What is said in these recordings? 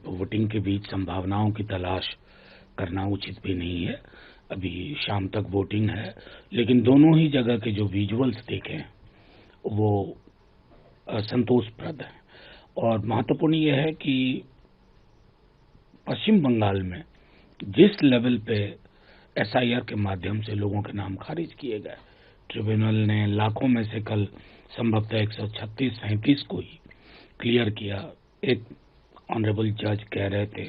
Voting के बीच संभावनाओं की तलाश करना उचित भी नहीं है। अभी शाम तक वोटिंग है, लेकिन दोनों ही जगह के जो विजुअल्स देखे हैं वो संतोषप्रद है। और महत्वपूर्ण यह है कि पश्चिम बंगाल में जिस लेवल पे एसआईआर के माध्यम से लोगों के नाम खारिज किए गए, ट्रिब्यूनल ने लाखों में से कल संभवतः 136-37 को ही क्लियर किया। एक ऑनरेबल जज कह रहे थे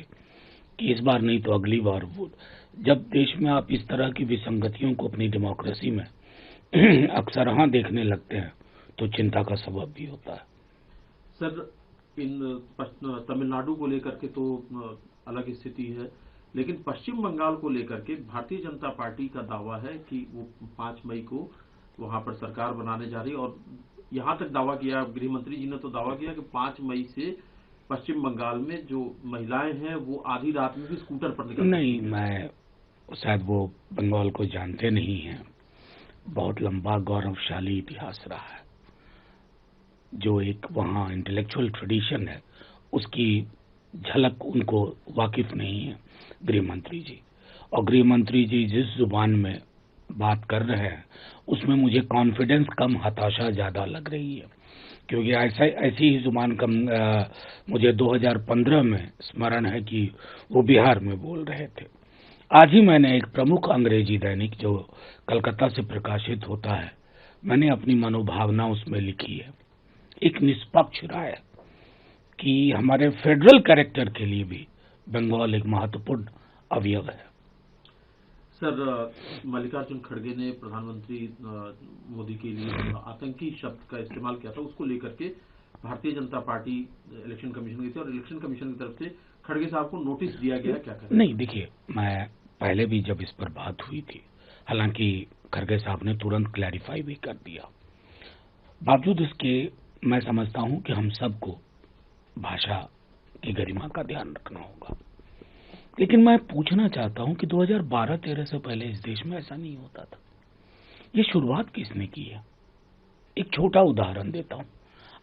कि इस बार नहीं तो अगली बार वोट। जब देश में आप इस तरह की विसंगतियों को अपनी डेमोक्रेसी में अक्सर देखने लगते हैं तो चिंता का सबब भी होता है। सर, इन तमिलनाडु को लेकर के तो अलग स्थिति है, लेकिन पश्चिम बंगाल को लेकर के भारतीय जनता पार्टी का दावा है कि वो 5 मई को वहां पर सरकार बनाने जा रही है। और यहां तक दावा किया, गृह मंत्री जी ने तो दावा किया कि 5 मई से पश्चिम बंगाल में जो महिलाएं हैं वो आधी रात में भी स्कूटर पर निकल नहीं, मैं शायद वो बंगाल को जानते नहीं हैं। बहुत लंबा गौरवशाली इतिहास रहा है। जो एक वहाँ इंटेलेक्चुअल ट्रेडिशन है उसकी झलक उनको वाकिफ नहीं है गृह मंत्री जी। और गृह मंत्री जी जिस जुबान में बात कर रहे हैं उसमें मुझे कॉन्फिडेंस कम, हताशा ज्यादा लग रही है, क्योंकि ऐसी ही जुबान कम मुझे 2015 में स्मरण है कि वो बिहार में बोल रहे थे। आज ही मैंने एक प्रमुख अंग्रेजी दैनिक जो कलकत्ता से प्रकाशित होता है, मैंने अपनी मनोभावना उसमें लिखी है, एक निष्पक्ष राय कि हमारे फेडरल कैरेक्टर के लिए भी बंगाल एक महत्वपूर्ण अवयव है। सर, मल्लिकार्जुन खड़गे ने प्रधानमंत्री मोदी के लिए आतंकी शब्द का इस्तेमाल किया था, उसको लेकर के Bharatiya Janata party election commission गई थी और इलेक्शन कमीशन की तरफ से खड़गे साहब को नोटिस दिया गया, क्या करें? नहीं, देखिए, मैं पहले भी जब इस पर बात हुई थी, हालांकि खड़गे साहब ने तुरंत क्लैरिफाई भी कर दिया। बावजूद इसके मैं समझता हूं कि हम सबको भाषा की गरिमा का ध्यान रखना होगा। लेकिन मैं पूछना चाहता हूं कि 2012-13 से पहले इस देश में ऐसा नहीं होता था। ये शुरुआत किसने की है? एक छोटा उदाहरण देता हूं।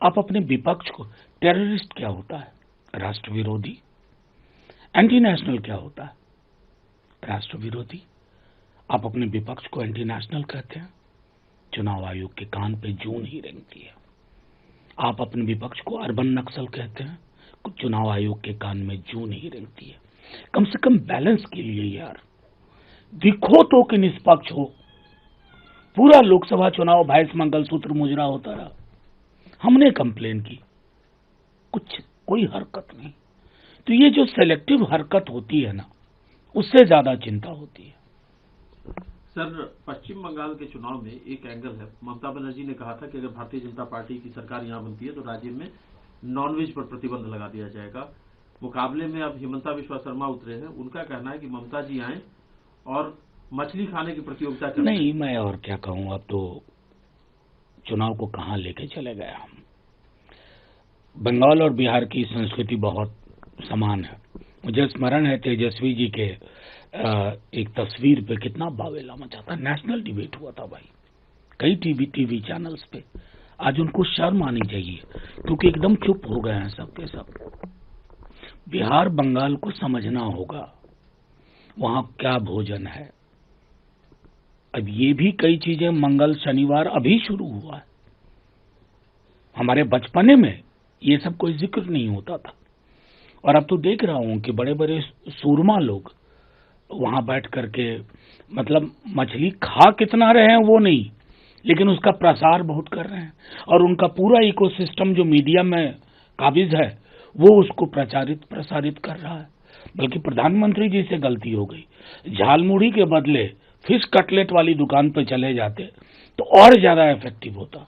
आप अपने विपक्ष को, टेररिस्ट क्या होता है? राष्ट्र विरोधी। एंटी नेशनल क्या होता है? राष्ट्र विरोधी। आप अपने विपक्ष को एंटी नेशनल कहते हैं, चुनाव आयोग के कान पे जून ही रेंगती है। आप अपने विपक्ष को अर्बन नक्सल कहते हैं, कुछ चुनाव आयोग के कान में जून ही रेंगती है। कम से कम बैलेंस के लिए यार दिखो तो कि निष्पक्ष हो। पूरा लोकसभा चुनाव भैंस मंगलसूत्र मुजरा होता रहा, हमने कंप्लेन की, कोई हरकत नहीं। तो ये जो सेलेक्टिव हरकत होती है ना, उससे ज्यादा चिंता होती है। सर, पश्चिम बंगाल के चुनाव में एक एंगल है, ममता बनर्जी ने कहा था कि अगर भारतीय जनता पार्टी की सरकार यहां बनती है तो राज्य में नॉनवेज पर प्रतिबंध लगा दिया जाएगा। मुकाबले में अब हिमंता बिस्वा शर्मा उतरे हैं, उनका कहना है कि ममता जी आए और मछली खाने की प्रतियोगिता करें। नहीं, मैं और क्या कहूं, अब तो चुनाव को कहां लेके चले गए हम। बंगाल और बिहार की संस्कृति बहुत समान है। मुझे स्मरण है तेजस्वी जी के एक तस्वीर पे कितना बावेला मचा था, नेशनल डिबेट हुआ था भाई, कई टीवी चैनल्स पे। आज उनको शर्म आनी चाहिए क्योंकि एकदम चुप हो गए हैं सबके सब। बिहार बंगाल को समझना होगा वहां क्या भोजन है। अब ये भी कई चीजें मंगल शनिवार अभी शुरू हुआ है, हमारे बचपने में ये सब कोई जिक्र नहीं होता था। और अब तो देख रहा हूं कि बड़े बड़े सूरमा लोग वहां बैठ करके, मतलब मछली खा कितना रहे हैं वो नहीं, लेकिन उसका प्रसार बहुत कर रहे हैं। और उनका पूरा इकोसिस्टम जो मीडिया में काबिज है वो उसको प्रसारित कर रहा है। बल्कि प्रधानमंत्री जी से गलती हो गई, झालमुड़ी के बदले फिश कटलेट वाली दुकान पे चले जाते तो और ज्यादा इफेक्टिव होता।